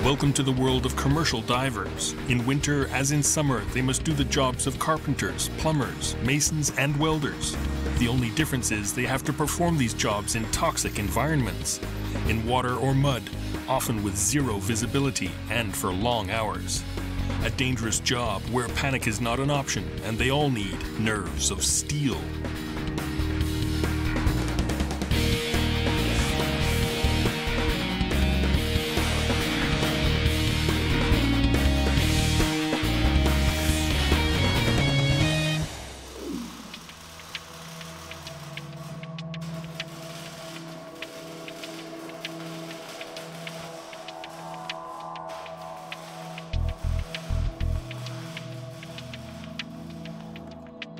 Welcome to the world of commercial divers. In winter, as in summer, they must do the jobs of carpenters, plumbers, masons, and welders. The only difference is they have to perform these jobs in toxic environments, in water or mud, often with zero visibility and for long hours. A dangerous job where panic is not an option, and they all need nerves of steel.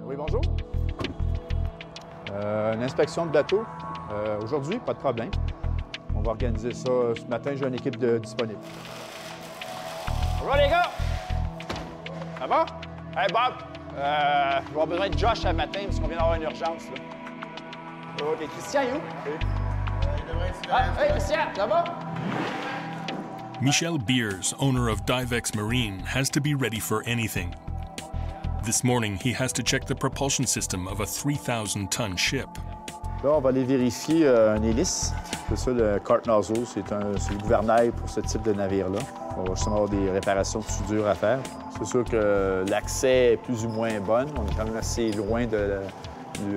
Oui, bonjour. Une inspection de bateau. Aujourd'hui, pas de problème. On va organiser ça. Ce matin, j'ai une équipe disponible. Bonjour les gars! Ça va? Hey Bob, je vais avoir besoin de Josh ce matin parce qu'on vient d'avoir une urgence. Là. OK, Christian, il est où? Il devrait être là. Hey Christian, ça va? Michel Beers, owner of Divex Marine, has to be ready for anything. This morning, he has to check the propulsion system of a 3,000-ton ship. Là, on va aller vérifier une hélice. C'est ça, le cart nozzle. C'est le gouvernail pour ce type de navire-là. On va justement avoir des réparations de soudure à faire. C'est sûr que l'accès est plus ou moins bon. On est quand même assez loin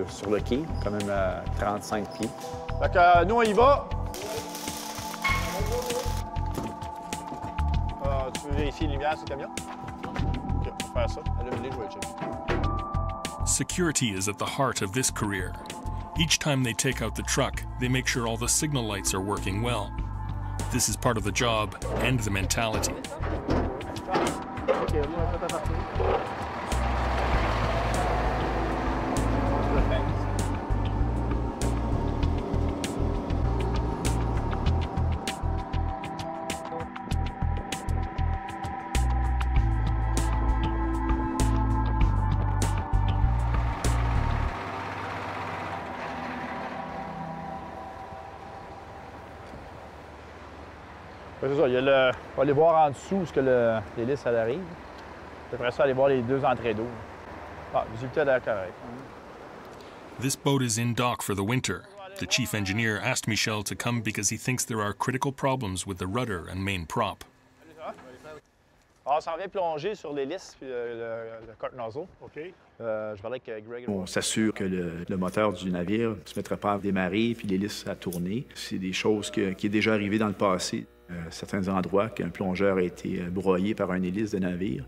sur le quai, quand même à 35 pieds. Fait que nous, on y va. Tu veux vérifier les lumières sur le camion? OK, on va faire ça. Allume-les, je vais le checker. Security is at the heart of this career. Each time they take out the truck, they make sure all the signal lights are working well. This is part of the job and the mentality. C'est ça, on va aller voir en dessous où l'hélice arrive. Après ça, aller voir les deux entrées d'eau. Ah, visibilité à l'air correct. This boat is in dock for the winter. The chief engineer asked Michel to come because he thinks there are critical problems with the rudder and main prop. On s'en vient plonger sur l'hélice puis le cart nozzle. OK. Je parlais avec Greg. On s'assure que le moteur du navire ne se mettra pas à démarrer puis l'hélice à tourner. C'est des choses qui est déjà arrivé dans le passé. Certains endroits qu'un plongeur a été broyé par un hélice de navire.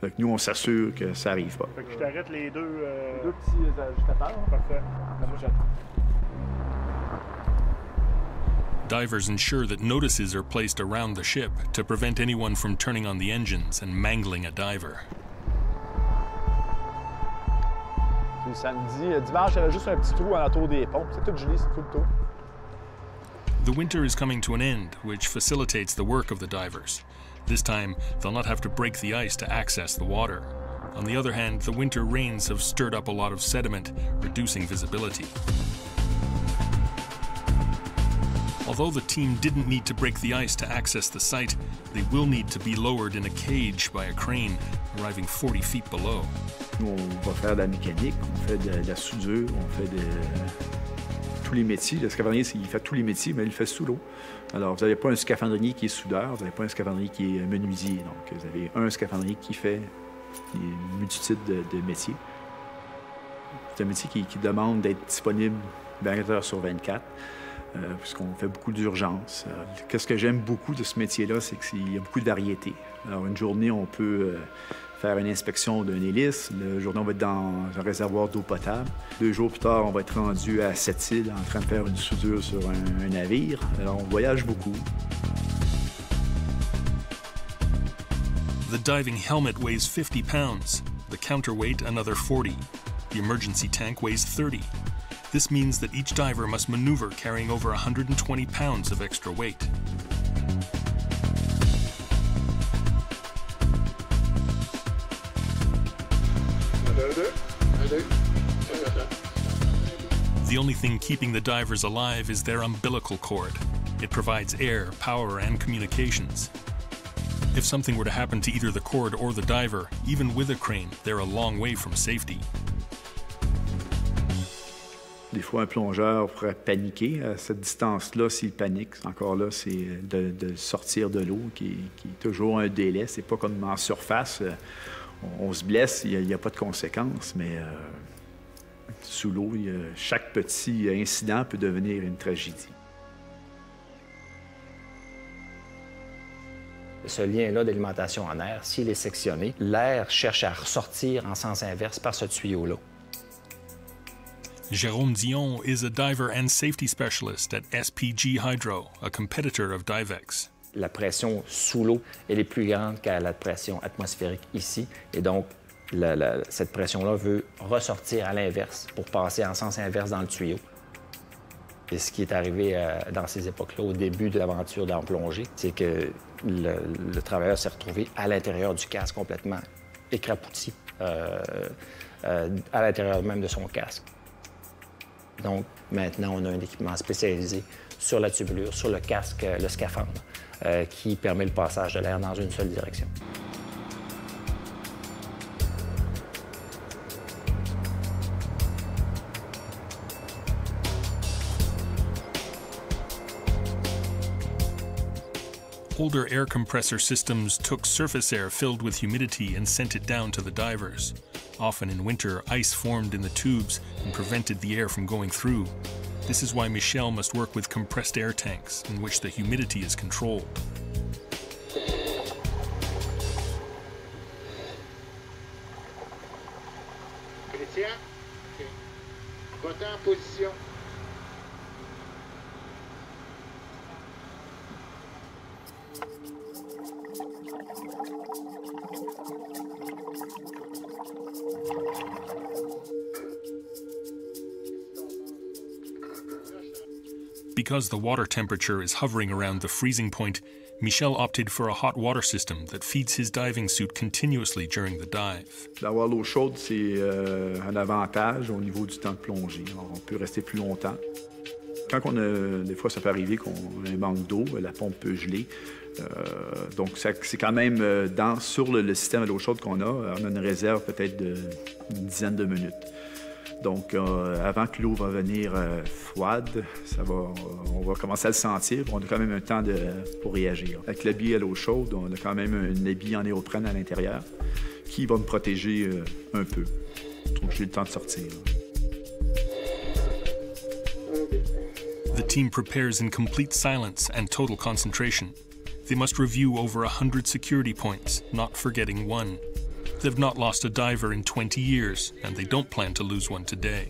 Donc nous, on s'assure que ça n'arrive pas. Fait que je t'arrête les deux petits ajustateurs. Parfait. Divers ensure that notices are placed around the ship to prevent anyone from turning on the engines and mangling a diver. Puis samedi, dimanche, il y avait juste un petit trou à l'entour des pompes. C'est tout gelé, c'est tout le tour. The winter is coming to an end, which facilitates the work of the divers. This time, they'll not have to break the ice to access the water. On the other hand, the winter rains have stirred up a lot of sediment, reducing visibility. Although the team didn't need to break the ice to access the site, they will need to be lowered in a cage by a crane, arriving 40 feet below. Nous, on va faire de la mécanique, on fait de la soudure, on fait tous les métiers. Le scaphandrier, il fait tous les métiers, mais il le fait sous l'eau. Alors, vous n'avez pas un scaphandrier qui est soudeur, vous n'avez pas un scaphandrier qui est menuisier. Donc, vous avez un scaphandrier qui fait une multitude de métiers. C'est un métier qui demande d'être disponible 24 heures sur 24, puisqu'on fait beaucoup d'urgences. Qu'est-ce que j'aime beaucoup de ce métier-là, c'est qu'il y a beaucoup de variété. Alors, une journée, on peut faire une inspection d'un hélice. La journée, on va être dans un réservoir d'eau potable. 2 jours plus tard, on va être rendu à Sept-Îles en train de faire une soudure sur un navire. Alors, on voyage beaucoup. The diving helmet weighs 50 pounds, the counterweight another 40. The emergency tank weighs 30. This means that each diver must maneuver carrying over 120 pounds of extra weight. The only thing keeping the divers alive is their umbilical cord. It provides air, power, and communications. If something were to happen to either the cord or the diver, even with a crane, they're a long way from safety. Des fois, un plongeur pourrait paniquer à cette distance-là. S'il panique, encore là, c'est de sortir de l'eau qui est toujours un délai. C'est pas comme en surface. On se blesse, il n'y a pas de conséquences, mais sous l'eau, chaque petit incident peut devenir une tragédie. Ce lien-là d'alimentation en air, s'il est sectionné, l'air cherche à ressortir en sens inverse par ce tuyau-là. Jérôme Dion is a diver and safety specialist at SPG Hydro, a competitor of Divex. La pression sous l'eau, elle est plus grande que la pression atmosphérique ici. Et donc, cette pression-là veut ressortir à l'inverse pour passer en sens inverse dans le tuyau. Et ce qui est arrivé dans ces époques-là, au début de l'aventure dans plongée, c'est que le travailleur s'est retrouvé à l'intérieur du casque complètement écrapouti, à l'intérieur même de son casque. Donc, maintenant, on a un équipement spécialisé sur la tubulure, sur le casque, le scaphandre, qui permet le passage de l'air dans une seule direction. Older air compressor systems took surface air filled with humidity and sent it down to the divers. Often in winter, ice formed in the tubes and prevented the air from going through. This is why Michel must work with compressed air tanks, in which the humidity is controlled. Christian, va-t'en en position. Because the water temperature is hovering around the freezing point, Michel opted for a hot water system that feeds his diving suit continuously during the dive. D'avoir l'eau chaude, c'est un avantage au niveau du temps de plongée. On peut rester plus longtemps. Quand des fois, ça peut arriver qu'on a un manque d'eau, la pompe peut geler. Donc, c'est quand même sur le système à l'eau chaude qu'on a, on a une réserve peut-être d'une dizaine de minutes. Donc, avant que l'eau va venir froide, on va commencer à le sentir. On a quand même un temps pour réagir. Avec l'habit à l'eau chaude, on a quand même un habit en néoprène à l'intérieur qui va me protéger un peu. Donc, j'ai le temps de sortir. The team prepares in complete silence and total concentration. They must review over 100 security points, not forgetting one. They've not lost a diver in 20 years, and they don't plan to lose one today.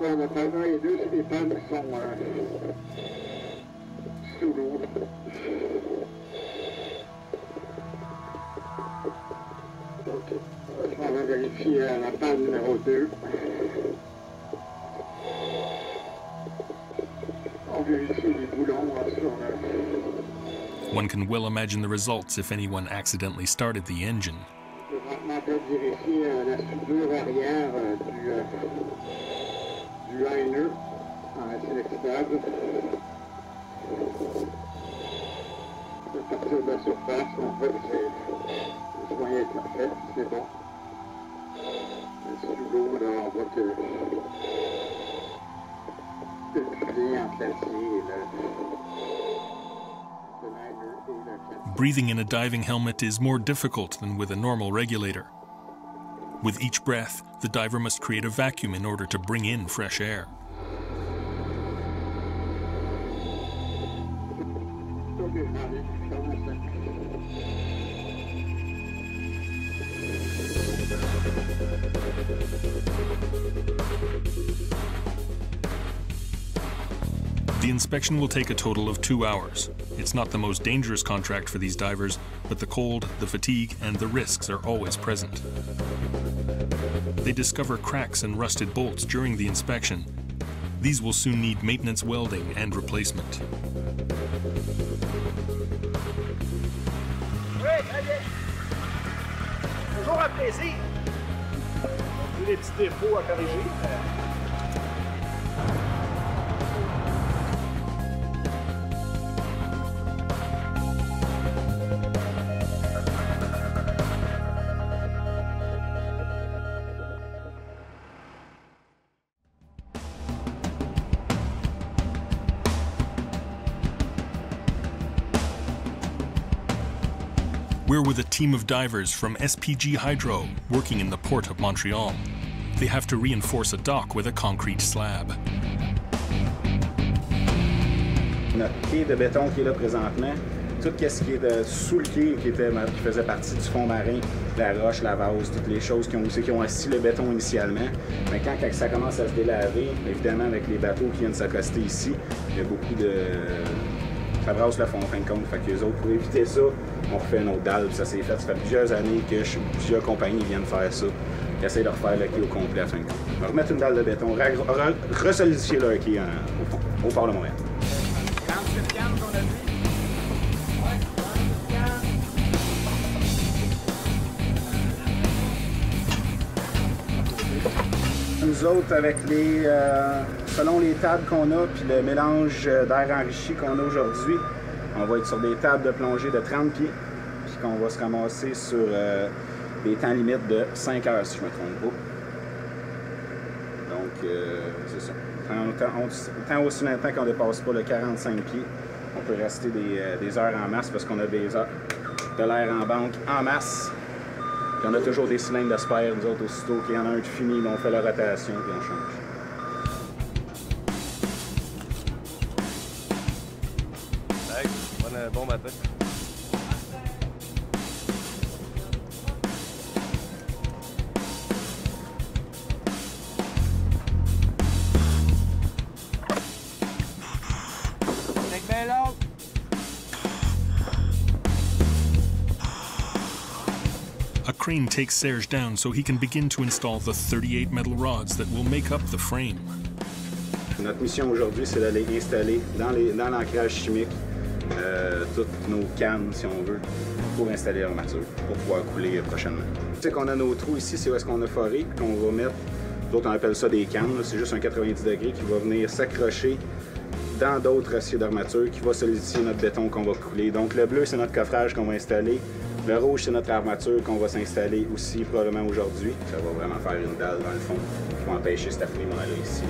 Le panneau et deux, c'est des pannes qui sont sous l'eau. Donc, on va vérifier la panne numéro 2. On vérifie les boulons sur One can well imagine the results if anyone accidentally started the engine. On peut vérifier la soudure arrière du liner en sélectable. À partir de la surface, on voit que le joint est parfait, c'est bon. Sous l'eau, là, on voit que le filet entre l'acier et le liner et le plastique. Breathing in a diving helmet is more difficult than with a normal regulator. With each breath, the diver must create a vacuum in order to bring in fresh air. The inspection will take a total of 2 hours. It's not the most dangerous contract for these divers, but the cold, the fatigue, and the risks are always present. They discover cracks and rusted bolts during the inspection. These will soon need maintenance welding and replacement. Oui, très bien. Toujours un plaisir. J'ai des petits défauts à corriger. We're with a team of divers from SPG Hydro working in the port of Montreal. They have to reinforce a dock with a concrete slab. Notre quai de béton qui est là présentement, tout ce qui est sous le quai qui faisait partie du fond marin, la roche, la vase, toutes les choses qui ont assis le béton initialement. Mais quand ça commence à se délaver, évidemment avec les bateaux qui viennent s'accoster ici, il y a beaucoup de... Ça brasse le fond, en fin de compte. Fait que les autres, pour éviter ça, on refait une autre dalle. Ça s'est fait. Ça fait plusieurs années que plusieurs compagnies viennent faire ça. Ils essaient de refaire le quai au complet, en fin de compte. On va remettre une dalle de béton, resolidifier leur quai au fond, au port de Montréal. 38 cannes qu'on a vu. Nous autres, avec les, selon les tables qu'on a, puis le mélange d'air enrichi qu'on a aujourd'hui, on va être sur des tables de plongée de 30 pieds, puis qu'on va se ramasser sur des temps limites de 5 heures, si je ne me trompe pas. Donc, c'est ça. Tant aussi longtemps qu'on ne dépasse pas le 45 pieds, on peut rester des heures en masse parce qu'on a des heures de l'air en banque en masse. Puis on a toujours des cylindres de spare, nous autres, aussitôt qu'il y en a un de fini, on fait la rotation puis on change. Hey, bon matin. Take bien l'autre. A crane takes Serge down so he can begin to install the 38 metal rods that will make up the frame. Notre mission aujourd'hui, c'est d'aller installer dans l'ancrage chimique toutes nos cannes, si on veut, pour installer l'armature, pour pouvoir couler prochainement. Tu sais qu'on a nos trous ici, c'est où est-ce qu'on a foré, qu'on va mettre, d'autres on appelle ça des cannes, c'est juste un 90 degrés qui va venir s'accrocher dans d'autres aciers d'armature qui va solidifier notre béton qu'on va couler. Donc le bleu, c'est notre coffrage qu'on va installer. Le rouge, c'est notre armature qu'on va s'installer aussi probablement aujourd'hui. Ça va vraiment faire une dalle dans le fond qui va empêcher cet affluement-là ici.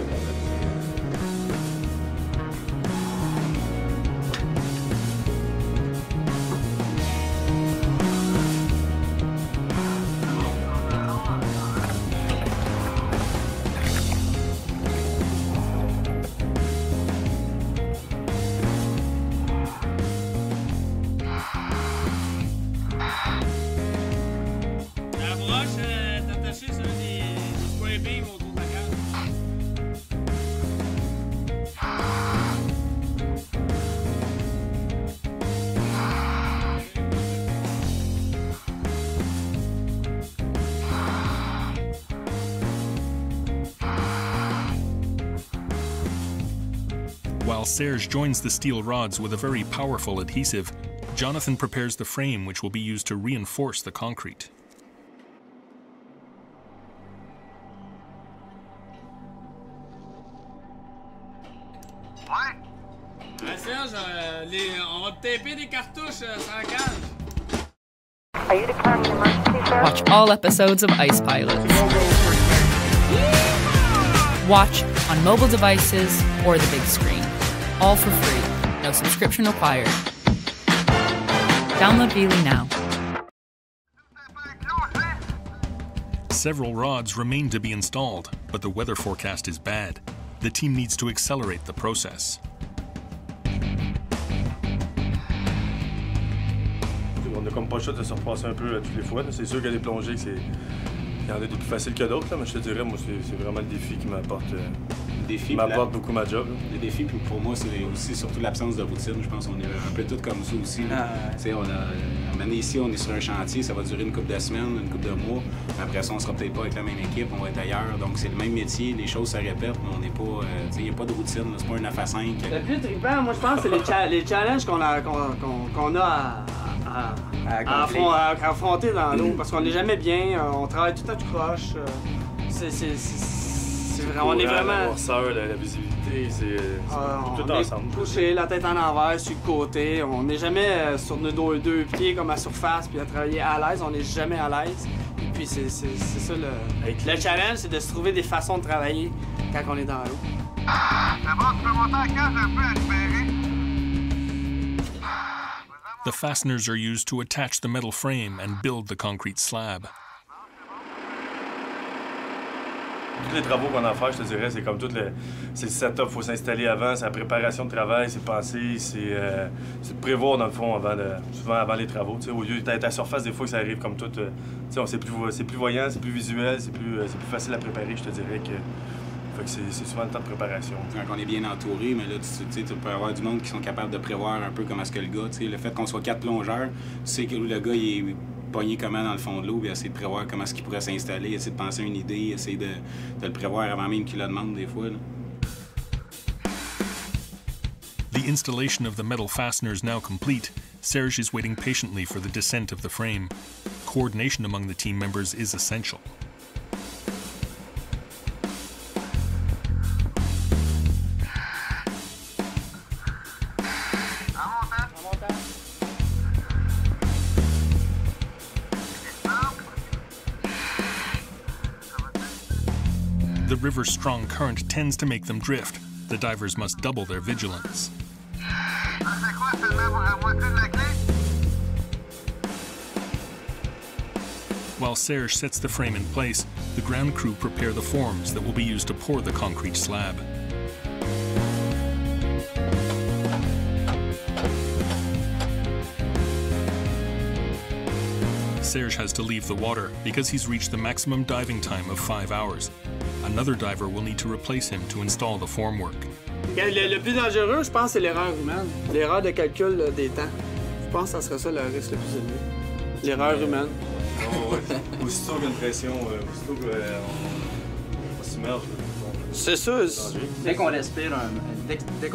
While Serge joins the steel rods with a very powerful adhesive, Jonathan prepares the frame which will be used to reinforce the concrete. Ouais, Serge, on va te taper des cartouches sur la cage. Watch all episodes of Ice Pilots. Watch on mobile devices or the big screen. All for free. No subscription required. Download Veely now. Several rods remain to be installed, but the weather forecast is bad. The team needs to accelerate the process. On n'a comme pas le choix de se repasser un peu toutes les fois. C'est sûr qu'il y a des plongées, Il y en a des plus faciles que d'autres, mais je te dirais, moi, c'est vraiment le défi qui m'apporte beaucoup ma job. Là. Le défi, pour moi, c'est aussi surtout l'absence de routine. Je pense qu'on est un peu tous comme ça aussi. Maintenant, ici, on est sur un chantier, ça va durer une couple de semaines, une couple de mois. Après ça, on sera peut-être pas avec la même équipe, on va être ailleurs. Donc, c'est le même métier, les choses se répètent, mais on n'est pas... il n'y a pas de routine, c'est pas un 9 à 5. Le plus trippant, moi, je pense, c'est les challenges qu'on a à affronter dans l'eau, parce qu'on n'est jamais bien, on travaille tout le temps tout croche. On est vraiment... La noirceur, la visibilité, c'est tout ensemble. On est couché, la tête en envers, sur le côté. On n'est jamais sur nos deux pieds comme à surface, puis à travailler à l'aise. On n'est jamais à l'aise. Et puis c'est ça le challenge, c'est de se trouver des façons de travailler quand on est dans l'eau. C'est bon, tu peux monter à cage un peu à libérer. The fasteners are used to attach the metal frame and build the concrete slab. Tous les travaux qu'on a à faire, je te dirais, c'est comme tout le setup, il faut s'installer avant, c'est la préparation de travail, c'est penser, c'est de prévoir dans le fond souvent avant les travaux. Au lieu d'être à la surface, des fois que ça arrive comme tout, c'est plus voyant, c'est plus visuel, c'est plus facile à préparer, je te dirais que. Fait que c'est souvent le temps de préparation. Quand on est bien entouré, mais là, tu peux avoir du monde qui sont capables de prévoir un peu comment est-ce que le gars, le fait qu'on soit 4 plongeurs, tu sais que le gars, il est pogné comment dans le fond de l'eau, puis essayer de prévoir comment est-ce qu'il pourrait s'installer, essayer de penser à une idée, essayer de le prévoir avant même qu'il le demande des fois. Là. The installation of the metal fasteners now complete, Serge is waiting patiently for the descent of the frame. Coordination among the team members is essential. The river's strong current tends to make them drift. The divers must double their vigilance. While Serge sets the frame in place, the ground crew prepare the forms that will be used to pour the concrete slab. Serge has to leave the water because he's reached the maximum diving time of 5 hours. Another diver will need to replace him to install the formwork. Le plus dangereux, je pense, c'est l'erreur humaine. L'erreur de calcul des temps. Je pense que ça serait ça le risque le plus élevé. L'erreur humaine. Aussitôt qu'il y a une pression, aussitôt qu'on s'immerge. C'est ça. Dès qu'on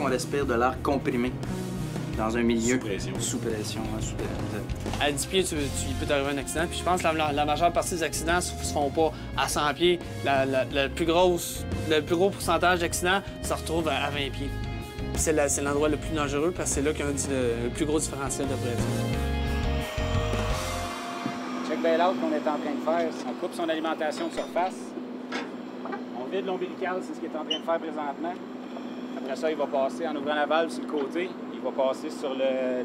respire de l'air comprimé dans un milieu sous pression. À 10 pieds, il peut t'arriver un accident. Puis je pense que la majeure partie des accidents ne se font pas à 100 pieds. Le plus gros pourcentage d'accidents se retrouve à 20 pieds. C'est l'endroit le plus dangereux parce que c'est là qu'il y a le plus gros différentiel de pression. Check bail-out qu'on est en train de faire. On coupe son alimentation de surface. On vide l'ombilical, c'est ce qu'il est en train de faire présentement. Après ça, il va passer en ouvrant la valve sur le côté. Il va passer sur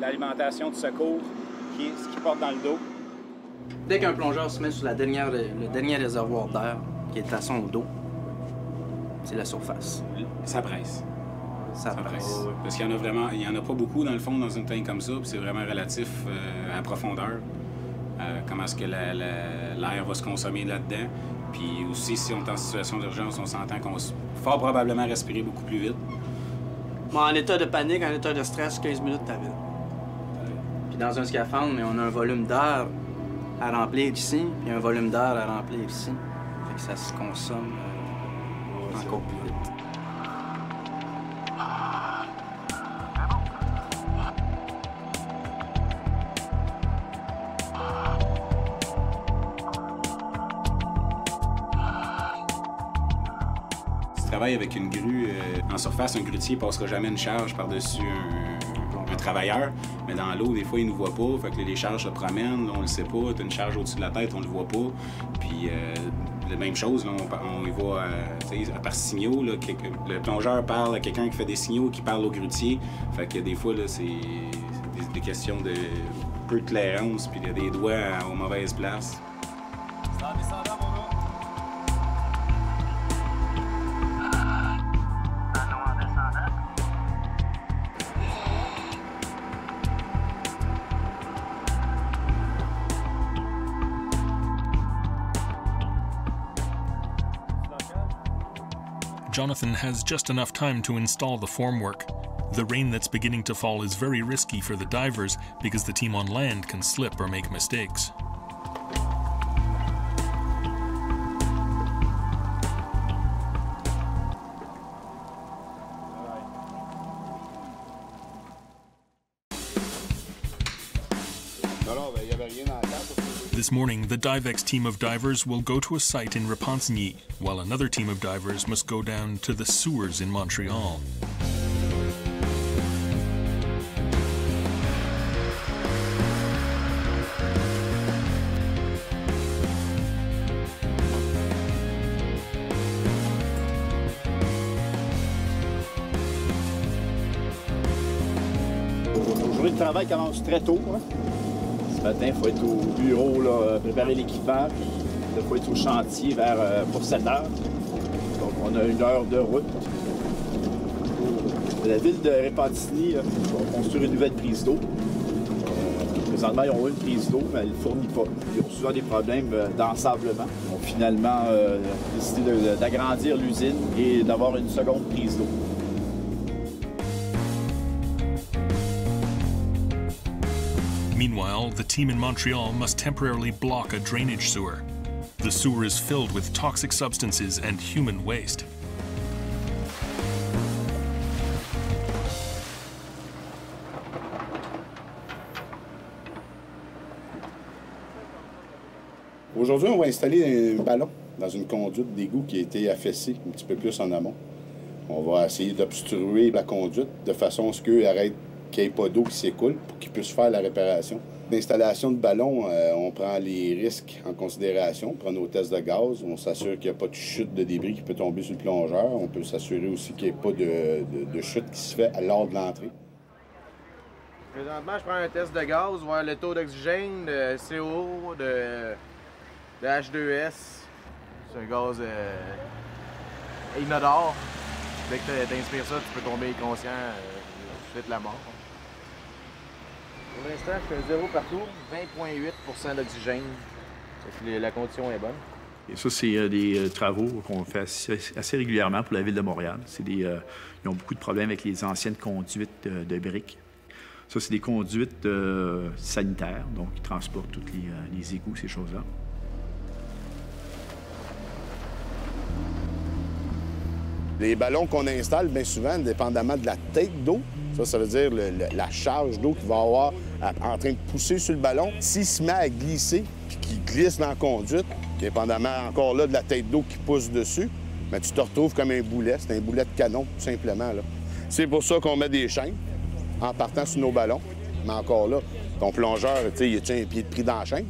l'alimentation de secours, ce qui porte dans le dos. Dès qu'un plongeur se met sur le dernier réservoir d'air qui est à son dos, c'est la surface. Ça presse. Ça presse. Parce qu'il y en a vraiment, il y en a pas beaucoup dans le fond dans une tank comme ça, puis c'est vraiment relatif à la profondeur. Comment est-ce que l'air va se consommer là-dedans. Puis aussi, si on est en situation d'urgence, on s'entend qu'on va fort probablement respirer beaucoup plus vite. Bon, en état de panique, en état de stress, 15 minutes, t'as vite. Puis dans un scaphandre, mais on a un volume d'air à remplir ici, puis un volume d'air à remplir ici. Fait que ça se consomme encore plus vite. Travaille avec une grue en surface, un grutier ne passera jamais une charge par-dessus un travailleur, mais dans l'eau, des fois, il ne nous voit pas, fait que les charges se promènent, on le sait pas, tu as une charge au-dessus de la tête, on le voit pas, puis la même chose, là, on y voit par signaux, là, le plongeur parle à quelqu'un qui fait des signaux, qui parle au grutier, fait que des fois, là, c'est des questions de peu de clairance, puis il y a des doigts aux mauvaises places. Jonathan has just enough time to install the formwork. The rain that's beginning to fall is very risky for the divers because the team on land can slip or make mistakes. This morning, the Divex team of divers will go to a site in Repentigny, while another team of divers must go down to the sewers in Montreal. Nos journées de travail commencent très tôt. Ce matin, il faut être au bureau, là, préparer l'équipement, puis il faut être au chantier pour 7 heures. Donc, on a 1 heure de route. La ville de Repentigny va construire une nouvelle prise d'eau. Présentement, ils ont une prise d'eau, mais elle ne fournit pas. Ils ont souvent des problèmes d'ensablement. Ils ont finalement décidé d'agrandir l'usine et d'avoir une seconde prise d'eau. Meanwhile, the team in Montreal must temporarily block a drainage sewer. The sewer is filled with toxic substances and human waste. Aujourd'hui, on va installer un ballon dans une conduite d'égout qui a été affaissée un petit peu plus en amont. On va essayer d'obstruer la conduite de façon à ce qu'il n'y ait pas d'eau qui s'écoule pour qu'ils puissent faire la réparation. L'installation de ballon, on prend les risques en considération. On prend nos tests de gaz. On s'assure qu'il n'y a pas de chute de débris qui peut tomber sur le plongeur. On peut s'assurer aussi qu'il n'y ait pas de chute qui se fait lors de l'entrée. Présentement, je prends un test de gaz, voir le taux d'oxygène, de CO, de H2S. C'est un gaz inodore. Dès que tu inspires ça, tu peux tomber inconscient, suite la mort. Pour l'instant, je fais 0 partout, 20,8 d'oxygène. La condition est bonne. Et ça, c'est des travaux qu'on fait assez régulièrement pour la Ville de Montréal. Ils ont beaucoup de problèmes avec les anciennes conduites de briques. Ça, c'est des conduites sanitaires, donc ils transportent tous les égouts, ces choses-là. Les ballons qu'on installe, bien souvent, dépendamment de la tête d'eau, ça veut dire la charge d'eau qu'il va avoir en train de pousser sur le ballon. S'il se met à glisser, puis qu'il glisse dans la conduite, dépendamment encore là de la tête d'eau qui pousse dessus, bien, tu te retrouves comme un boulet. C'est un boulet de canon, tout simplement. C'est pour ça qu'on met des chaînes en partant sur nos ballons. Mais encore là, ton plongeur, y a-tu un pied de pris dans la chaîne?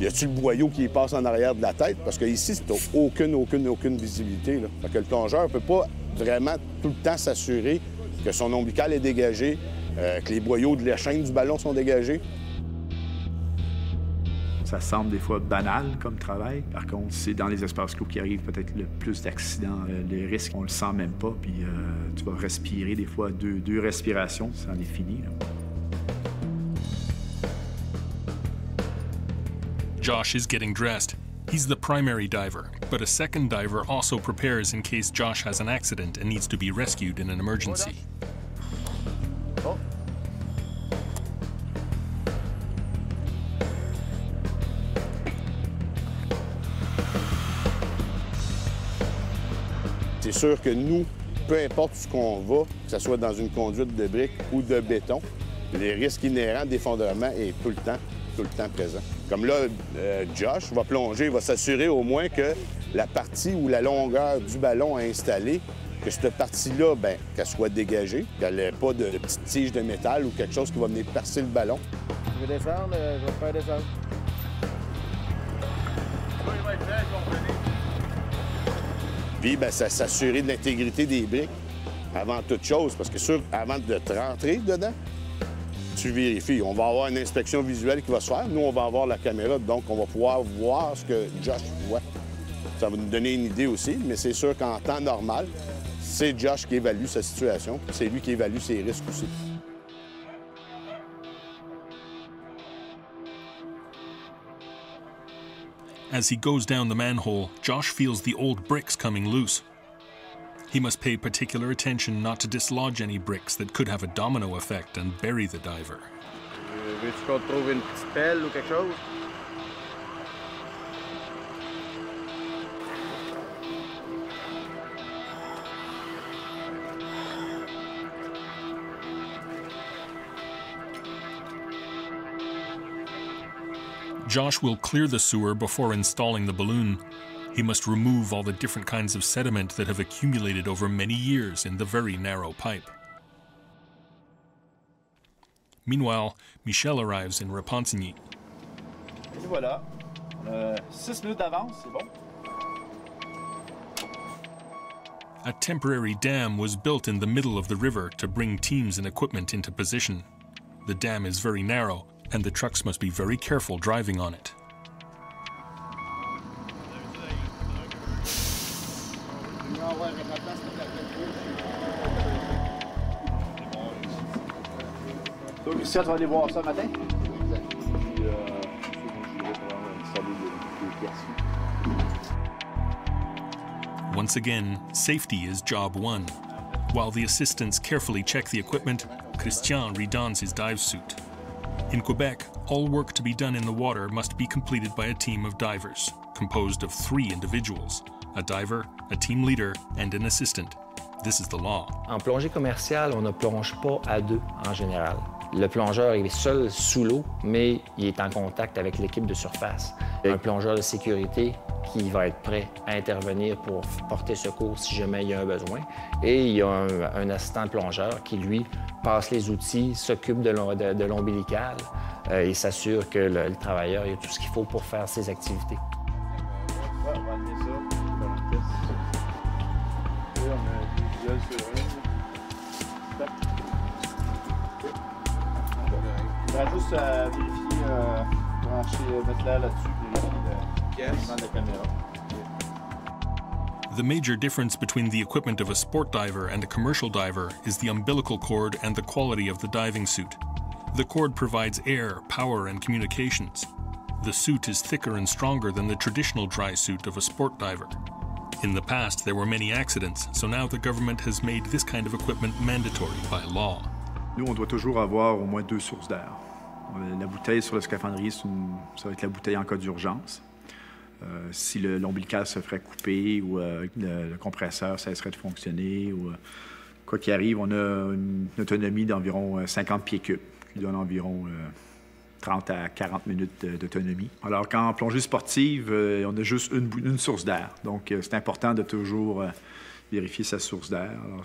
Y a-tu le boyau qui passe en arrière de la tête? Parce qu'ici, tu n'as aucune visibilité. Là. Fait que le plongeur ne peut pas vraiment tout le temps s'assurer que son ombilical est dégagé, que les boyaux de la chaîne du ballon sont dégagés. Ça semble des fois banal comme travail. Par contre, c'est dans les espaces clos qu'il arrive peut-être le plus d'accidents. Les risques, on le sent même pas. Puis tu vas respirer des fois deux respirations, ça en est fini. Là. Josh is getting dressed. He's the primary diver, but a second diver also prepares in case Josh has an accident and needs to be rescued in an emergency. Oh. C'est sûr que nous, peu importe ce qu'on va, que ce soit dans une conduite de briques ou de béton, les risques inhérents d'effondrement est tout le temps présent. Comme là, Josh va plonger, il va s'assurer au moins que la partie ou la longueur du ballon installé, que cette partie-là, bien, qu'elle soit dégagée, qu'elle n'ait pas de petites tiges de métal ou quelque chose qui va venir percer le ballon. Je vais descendre, je vais te faire descendre. Puis, bien, s'assurer de l'intégrité des briques avant toute chose, parce que sûr, avant de te rentrer dedans, tu vérifies. On va avoir une inspection visuelle qui va se faire. Nous, on va avoir la caméra, donc on va pouvoir voir ce que Josh voit. Ça va nous donner une idée aussi, mais c'est sûr qu'en temps normal, c'est Josh qui évalue sa situation. C'est lui qui évalue ses risques aussi. As he goes down the manhole, Josh feels the old bricks coming loose. He must pay particular attention not to dislodge any bricks that could have a domino effect and bury the diver. Veux-tu qu'on te trouve une petite pelle ou quelque chose? Josh will clear the sewer before installing the balloon. He must remove all the different kinds of sediment that have accumulated over many years in the very narrow pipe. Meanwhile, Michel arrives in Repentigny. Et voilà. 6 minutes d'avance, c'est bon. A temporary dam was built in the middle of the river to bring teams and equipment into position. The dam is very narrow, and the trucks must be very careful driving on it. Donc, Christian, tu vas aller voir ça matin? Once again, safety is job one. While the assistants carefully check the equipment, Christian redons his dive suit. In Quebec, all work to be done in the water must be completed by a team of divers, composed of 3 individuals, a diver, a team leader, and an assistant. This is the law. En plongée commerciale, on ne plonge pas à 2 en général. Le plongeur est seul sous l'eau, mais il est en contact avec l'équipe de surface. Un plongeur de sécurité qui va être prêt à intervenir pour porter secours si jamais il y a un besoin. Et il y a un assistant plongeur qui, lui, passe les outils, s'occupe de l'ombilical et s'assure que le travailleur a tout ce qu'il faut pour faire ses activités. Ouais, on va amener ça dans le test. Là, on a un visuel sur une. On va juste vérifier, brancher, mettre l'air là-dessus, vérifier le mouvement de la caméra. The major difference between the equipment of a sport diver and a commercial diver is the umbilical cord and the quality of the diving suit. The cord provides air, power, and communications. The suit is thicker and stronger than the traditional dry suit of a sport diver. In the past, there were many accidents, so now the government has made this kind of equipment mandatory by law. Nous, on doit toujours avoir au moins 2 sources d'air. La bouteille sur le scaphandrier, ça va être la bouteille en cas d'urgence. Si l'ombilical se ferait couper ou le compresseur cesserait de fonctionner, ou quoi qu'il arrive, on a une autonomie d'environ 50 pieds cubes, qui donne environ 30 à 40 minutes d'autonomie. Alors qu'en plongée sportive, on a juste une source d'air. Donc, c'est important de toujours vérifier sa source d'air. Alors,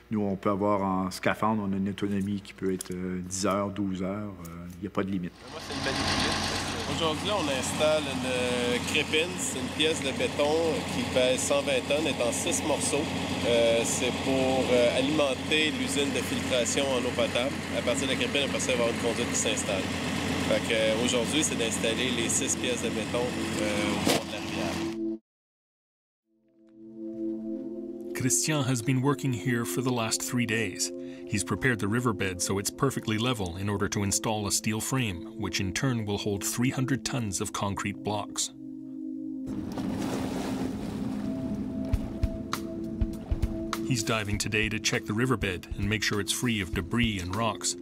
nous, on peut avoir en scaphandre, on a une autonomie qui peut être 10 heures, 12 heures. Il n'y a pas de limite. Moi, c'est le manipulite. Aujourd'hui, on installe une crépine. C'est une pièce de béton qui pèse 120 tonnes, est en 6 morceaux. C'est pour alimenter l'usine de filtration en eau potable. À partir de la crépine, après ça, il va y avoir une conduite qui s'installe. Aujourd'hui, c'est d'installer les 6 pièces de béton au bord de la rivière. Christian has been working here for the last 3 days. He's prepared the riverbed so it's perfectly level in order to install a steel frame, which in turn will hold 300 tons of concrete blocks. He's diving today to check the riverbed and make sure it's free of debris and rocks.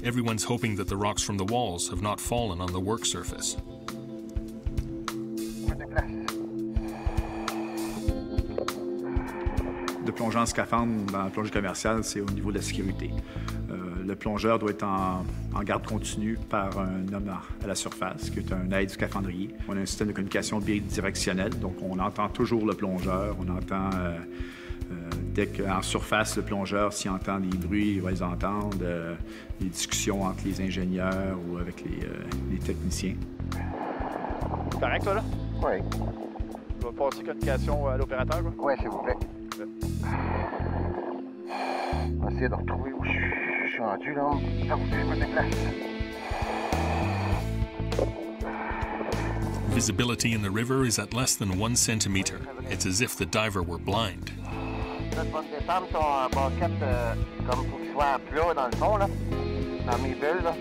Everyone's hoping that the rocks from the walls have not fallen on the work surface. De plonger en scaphandre dans la plongée commerciale, c'est au niveau de la sécurité. Le plongeur doit être en garde continue par un homme à la surface, qui est un aide du scaphandrier. On a un système de communication bidirectionnel, donc on entend toujours le plongeur. On entend, dès qu'en surface, le plongeur, s'il entend des bruits, il va les entendre, des discussions entre les ingénieurs ou avec les techniciens. C'est correct, toi, là? Oui. Tu vas passer communication à l'opérateur, quoi? Oui, s'il vous plaît. On va essayer de retrouver où je suis rendu, là. Donc, je me déplace. Visibility in the river is at less than 1 centimeter. It's as if the diver were blind. Là, je vais descendre son basket comme pour qu'il soit à plat dans le fond, là. Dans mes bulles, là.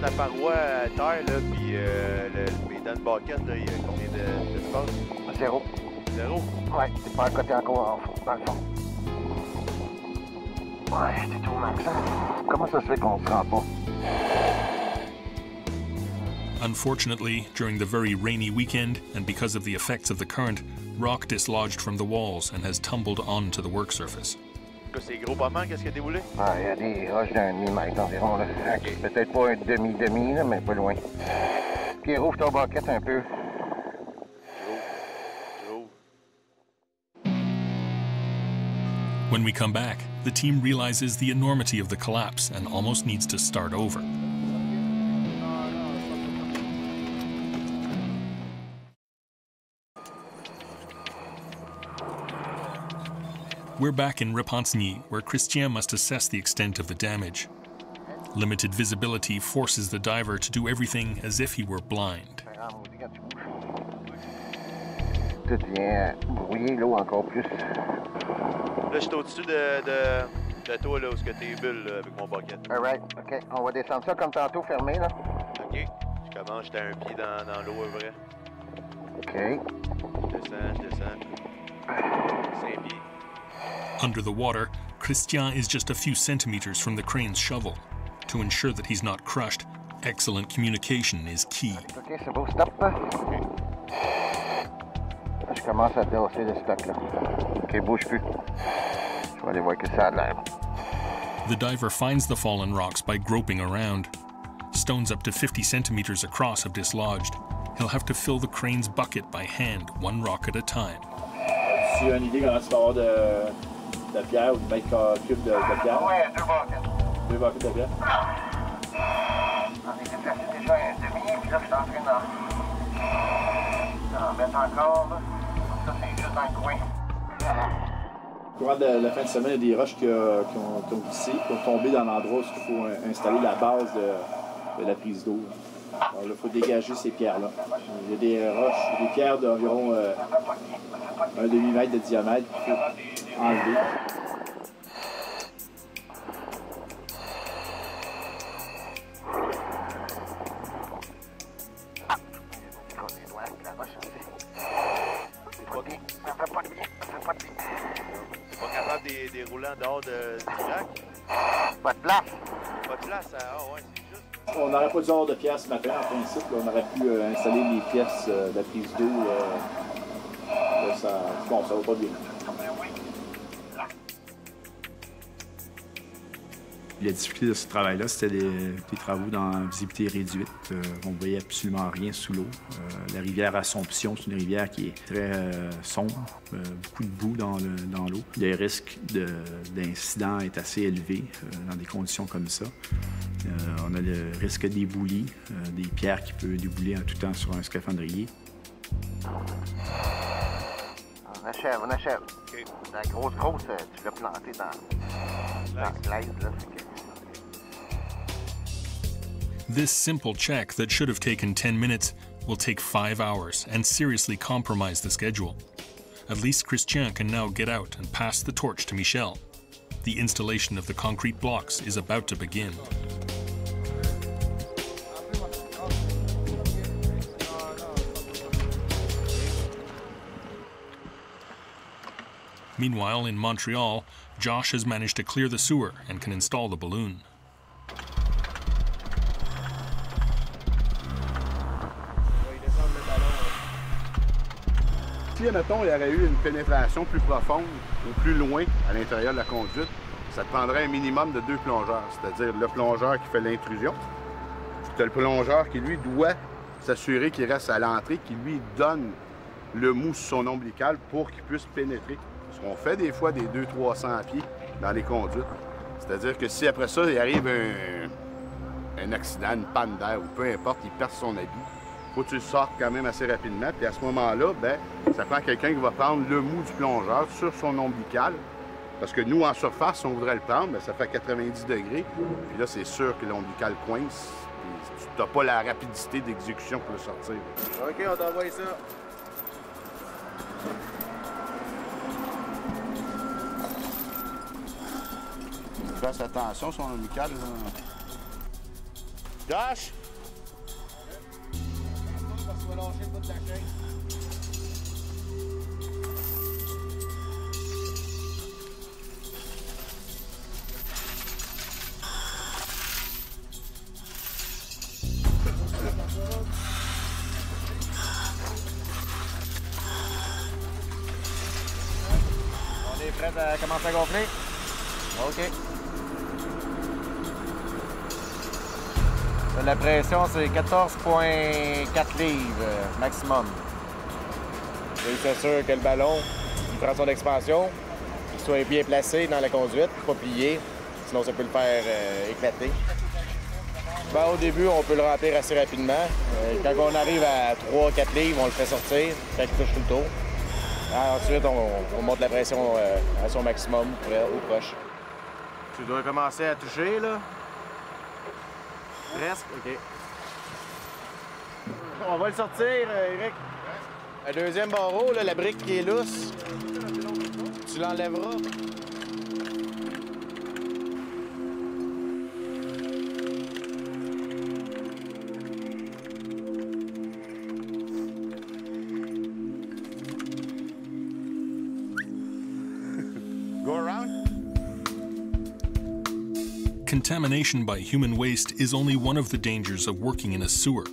la paroi à terre, là, puis mais dans le bucket, là, il y a combien d'espace? 0. 0? Ouais, c'est pas à côté encore dans le fond. Ouais, t'es au max, hein? Comment ça se fait qu'on se rend pas? Unfortunately, during the very rainy weekend, and because of the effects of the current, rock dislodged from the walls and has tumbled onto the work surface. C'est gros pas mal, qu'est-ce qui a déboulé? Ah, il y a des roches d'un demi-mètre environ, là. Okay. Peut-être pas un demi-demi, là, mais pas loin. Puis rouvre ton bucket un peu. When we come back, the team realizes the enormity of the collapse and almost needs to start over. We're back in Repentigny, where Christian must assess the extent of the damage. Limited visibility forces the diver to do everything as if he were blind. Tout vient brouiller l'eau encore plus. Là, je suis au-dessus de toi, là, où est-ce que t'es bulle, là, avec mon bucket. All right, OK. On va descendre ça comme tantôt, fermé, là. OK. Je commence, j'étais un pied dans l'eau, vrai. OK. Je descends. 5 pieds. Under the water, Christian is just a few centimeters from the crane's shovel. To ensure that he's not crushed, excellent communication is key. OK, c'est beau, stop. Je commence à dosser le stock, là. OK, bouge plus. Je vais aller voir que ça a l'air. The diver finds the fallen rocks by groping around. Stones up to 50 centimeters across have dislodged. He'll have to fill the crane's bucket by hand, one rock at a time. Tu as une idée comment tu vas avoir de pierre ou de mètre cube de pierre? Oui, 2 buckets. 2 buckets de pierre? On est déplacé déjà un demi, puis là, je suis en train d'en mettre encore, là. Ça, c'est juste dans le coin. Au courant de la fin de semaine, il y a des roches qui ont glissé, qui ont tombé dans l'endroit où il faut installer la base de la prise d'eau. Alors là, il faut dégager ces pierres-là. Il y a des roches, des pierres d'environ un demi-mètre de diamètre qu'il faut enlever. C'est pas capable des roulants dehors du lac? Pas de place. Pas de place, ah ouais, c'est juste. On n'aurait pas dû avoir de pièces ce matin, en principe. Là, on aurait pu installer les pièces de la prise d'eau. Bon, ça va pas bien. La difficulté de ce travail-là, c'était des travaux dans visibilité réduite. On ne voyait absolument rien sous l'eau. La rivière Assomption, c'est une rivière qui est très sombre, beaucoup de boue dans l'eau. Le risque d'incident est assez élevé dans des conditions comme ça. On a le risque d'éboulis, des pierres qui peuvent débouler en tout temps sur un scaphandrier. On achève. Okay. La grosse, tu l'as plantée dans l'aise, là. This simple check that should have taken 10 minutes will take 5 hours and seriously compromise the schedule. At least Christian can now get out and pass the torch to Michel. The installation of the concrete blocks is about to begin. Meanwhile, in Montreal, Josh has managed to clear the sewer and can install the balloon. Si, admettons, il y aurait eu une pénétration plus profonde ou plus loin à l'intérieur de la conduite, ça te prendrait un minimum de 2 plongeurs, c'est-à-dire le plongeur qui fait l'intrusion, puis le plongeur qui, lui, doit s'assurer qu'il reste à l'entrée, qui lui donne le mou sur son ombilical pour qu'il puisse pénétrer. Parce qu'on fait des fois des 200-300 pieds dans les conduites. C'est-à-dire que si après ça, il arrive un accident, une panne d'air ou peu importe, il perd son habit, il faut que tu le sortes quand même assez rapidement. Puis à ce moment-là, ben, ça prend quelqu'un qui va prendre le mou du plongeur sur son ombilical. Parce que nous, en surface, si on voudrait le prendre, bien, ça fait 90 degrés. Puis là, c'est sûr que l'ombilical coince. Puis tu n'as pas la rapidité d'exécution pour le sortir. OK, on t'envoie ça. Fasse attention sur l'ombilical. Josh! lâcher le bout de la chaîne. On est prêt à commencer à gonfler? OK. La pression, c'est 14,4 livres maximum. Et c'est sûr que le ballon, il prend son expansion, qu'il soit bien placé dans la conduite, pas plié, sinon ça peut le faire éclater. Ben, au début, on peut le remplir assez rapidement. Quand on arrive à 3-4 livres, on le fait sortir, quand il touche tout le tour. Ensuite, on monte la pression à son maximum, au proche. Tu dois commencer à toucher, là. Presque, OK. On va le sortir, Eric. Le deuxième barreau, là, la brique qui est lousse, tu l'enlèveras. Go around. Contamination by human waste is only one of the dangers of working in a sewer.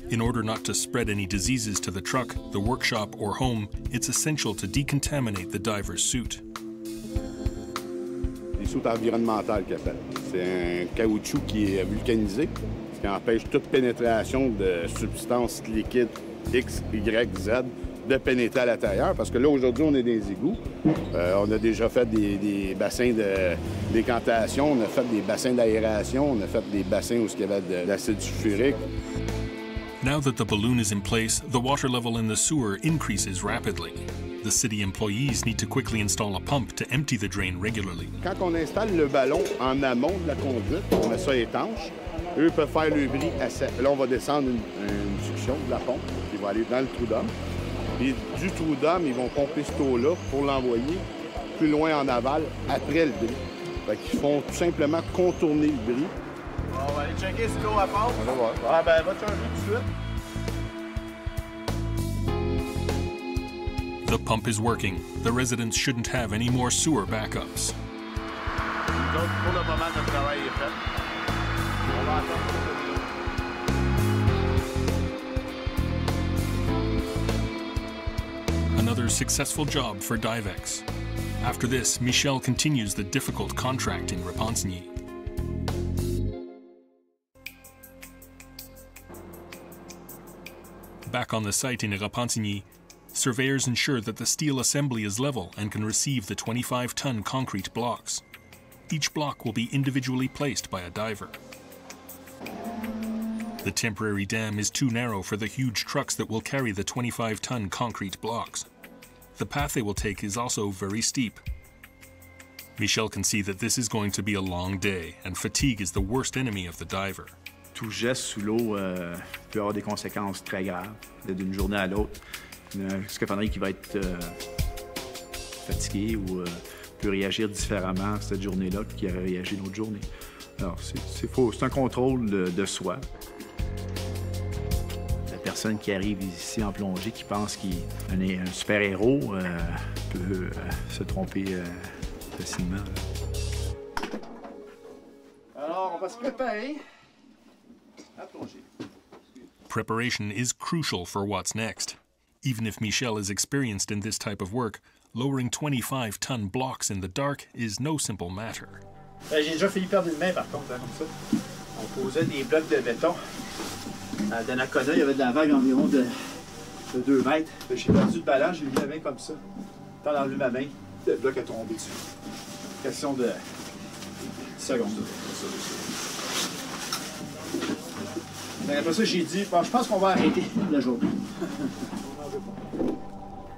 In order not to spread any diseases to the truck, the workshop, or home, it's essential to decontaminate the diver's suit. Les soutes environnementales qu'ils appellent. C'est un caoutchouc qui est vulcanisé, ce qui empêche toute pénétration de substances liquides X, Y, Z de pénétrer à l'intérieur. Parce que là, aujourd'hui, on est dans les égouts. On a déjà fait des bassins de décantation, on a fait des bassins d'aération, on a fait des bassins où il y avait de l'acide sulfurique. Now that the balloon is in place, the water level in the sewer increases rapidly. The city employees need to quickly install a pump to empty the drain regularly. Quand on installe le ballon en amont de la conduite, on met ça étanche, eux peuvent faire le bris à sec. Là, on va descendre une succion de la pompe qui va aller dans le trou d'homme. Et du trou d'homme, ils vont pomper cette eau-là pour l'envoyer plus loin en aval après le bris. Fait qu'ils font tout simplement contourner le bris. On va aller checker si l'eau à part. On va voir. Ah ben, va te changer tout de suite. The pump is working. The residents shouldn't have any more sewer backups. Donc, pour le moment, notre travail est fait. On va attendre. Another successful job for Divex. After this, Michel continues the difficult contract in Repentigny. Back on the site in Repentigny, surveyors ensure that the steel assembly is level and can receive the 25-ton concrete blocks. Each block will be individually placed by a diver. The temporary dam is too narrow for the huge trucks that will carry the 25-ton concrete blocks. The path they will take is also very steep. Michel can see that this is going to be a long day, and fatigue is the worst enemy of the diver. Tout geste sous l'eau peut avoir des conséquences très graves d'une journée à l'autre. Un scaphandrier qui va être fatigué ou peut réagir différemment cette journée-là qu'il aurait réagi l'autre journée. Alors, c'est un contrôle de soi. La personne qui arrive ici en plongée, qui pense qu'il est un super-héros, peut se tromper facilement. Alors, on va se préparer à plonger. Preparation is crucial for what's next. Even if Michel is experienced in this type of work, lowering 25-ton blocks in the dark is no simple matter. J'ai déjà failli perdre une main, par contre, hein, comme ça. On posait des blocs de béton. À Donnacona, il y avait de la vague environ de 2 mètres. J'ai perdu le ballon, j'ai mis la main comme ça. Tant d'enlever ma main, le bloc est tombé dessus. Question de 10 secondes. Mais après ça, j'ai dit, bon, je pense qu'on va arrêter la journée.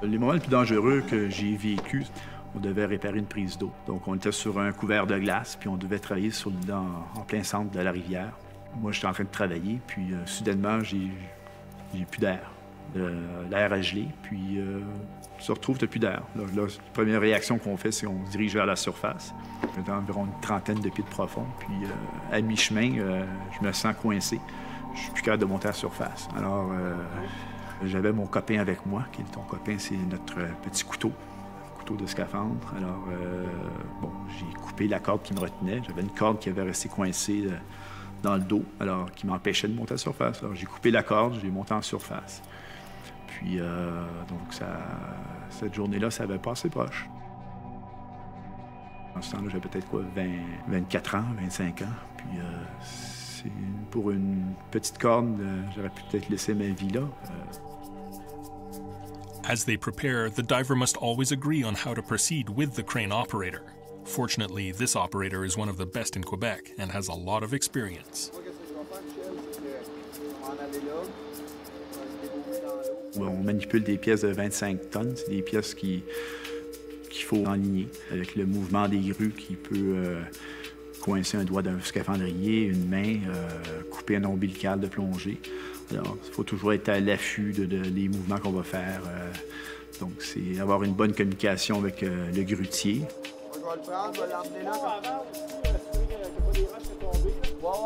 Les moments les plus dangereux que j'ai vécus, on devait réparer une prise d'eau. Donc, on était sur un couvert de glace, puis on devait travailler en plein centre de la rivière. Moi, j'étais en train de travailler, puis soudainement, j'ai plus d'air. L'air a gelé, puis tu te retrouves, tu n'as plus d'air. Là, la première réaction qu'on fait, c'est qu'on se dirige vers la surface. J'ai environ une trentaine de pieds de profond, puis à mi-chemin, je me sens coincé. Je suis plus capable de monter à la surface. Alors, J'avais mon copain avec moi. Ton copain, c'est notre petit couteau de scaphandre. Alors, bon, j'ai coupé la corde qui me retenait. J'avais une corde qui avait resté coincée dans le dos, alors qui m'empêchait de monter à la surface. Alors, j'ai coupé la corde, j'ai monté en surface. Puis, donc, cette journée-là, ça avait passé proche. En ce temps-là, j'avais peut-être 24 ans, 25 ans. Puis, pour une petite corde, j'aurais pu peut-être laisser ma vie là. As they prepare, the diver must always agree on how to proceed with the crane operator. Fortunately, this operator is one of the best in Quebec and has a lot of experience. On manipule des pièces de 25 tonnes. C'est des pièces qu'il faut enligner avec le mouvement des grues qui peut coincer un doigt d'un scaphandrier, une main, couper un ombilical de plongée. Alors, il faut toujours être à l'affût des mouvements qu'on va faire. Donc, c'est avoir une bonne communication avec le grutier.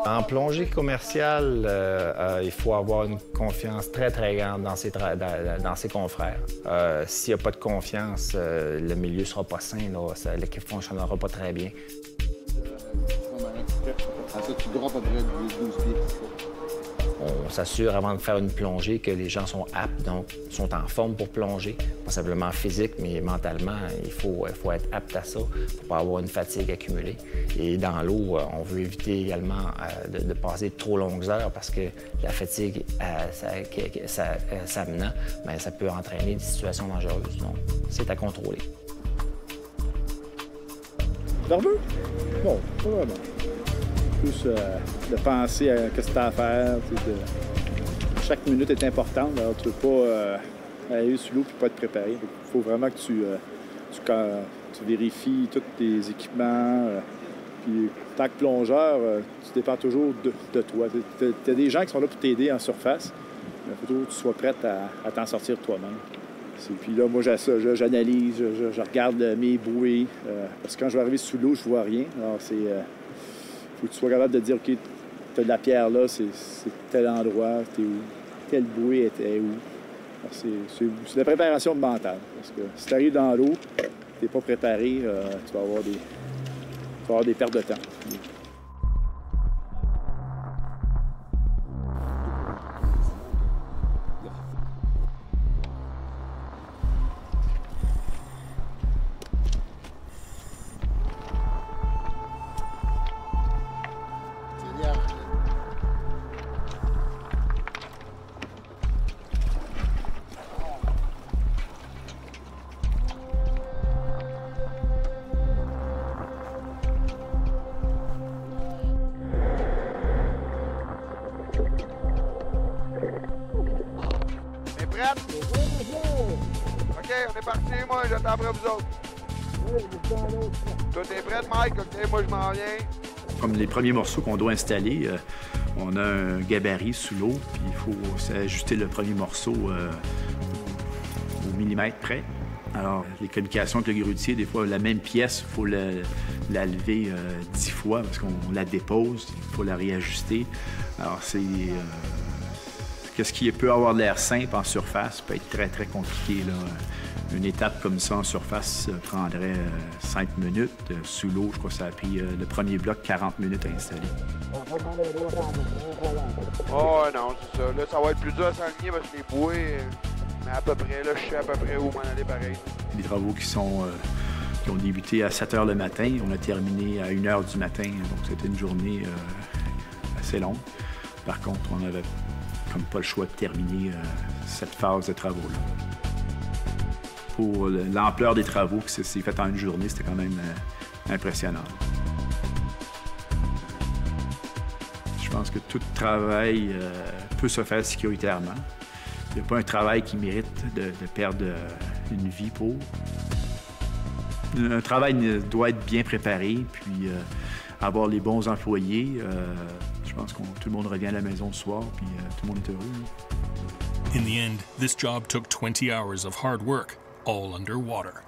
En plongée commerciale, il faut avoir une confiance très, très grande dans ses confrères. S'il n'y a pas de confiance, le milieu ne sera pas sain, l'équipe ne fonctionnera pas très bien. Tu droppes à peu près 12 pieds. On s'assure avant de faire une plongée que les gens sont aptes, donc sont en forme pour plonger. Pas simplement physique, mais mentalement, il faut être apte à ça pour pas avoir une fatigue accumulée. Et dans l'eau, on veut éviter également de passer de trop longues heures parce que la fatigue s'amenant, bien, ça peut entraîner des situations dangereuses. Donc, c'est à contrôler. Nerveux? Non, pas vraiment. Plus de penser à ce que tu as à faire. Chaque minute est importante, alors tu ne veux pas aller sous l'eau et pas être préparé. Il faut vraiment que tu vérifies tous tes équipements. Puis, tant que plongeur, tu dépends toujours de toi. Tu as des gens qui sont là pour t'aider en surface, mais il faut toujours que tu sois prête à t'en sortir toi-même. Puis là, moi, j'analyse, je regarde mes bouées, parce que quand je vais arriver sous l'eau, je vois rien. Alors, faut que tu sois capable de dire, OK, tu as de la pierre là, c'est tel endroit, t'es où? Telle bouée était où? C'est de la préparation mentale. Parce que si tu arrives dans l'eau, tu n'es pas préparé, tu vas avoir des pertes de temps. OK, on est parti, moi, j'attends après vous autres. Tout est prêt, Mike? OK, moi, je m'en viens. Comme les premiers morceaux qu'on doit installer, on a un gabarit sous l'eau, puis il faut ajuster le premier morceau au millimètre près. Alors, les communications avec le grutier, des fois, la même pièce, il faut la lever 10 fois parce qu'on la dépose, il faut la réajuster. Alors, c'est... Qu'est-ce qui peut avoir de l'air simple en surface peut être très, très compliqué, là. Une étape comme ça en surface prendrait 5 minutes. Sous l'eau, je crois que ça a pris le premier bloc 40 minutes à installer. Oh non, c'est ça. Là, ça va être plus dur à s'aligner parce que les bouées, mais à peu près, là, je sais à peu près où m'en aller pareil. Les travaux qui ont débuté à 7 h le matin, on a terminé à 1 h du matin, donc c'était une journée assez longue. Par contre, on n'avait comme pas le choix de terminer cette phase de travaux-là. Pour l'ampleur des travaux que c'est fait en une journée, c'était quand même impressionnant. Je pense que tout travail peut se faire sécuritairement. Il n'y a pas un travail qui mérite de perdre une vie pour. Un travail doit être bien préparé, puis avoir les bons employés. Je pense que tout le monde revient à la maison le soir, puis tout le monde est heureux. In the end, this job took 20 hours of hard work, all underwater.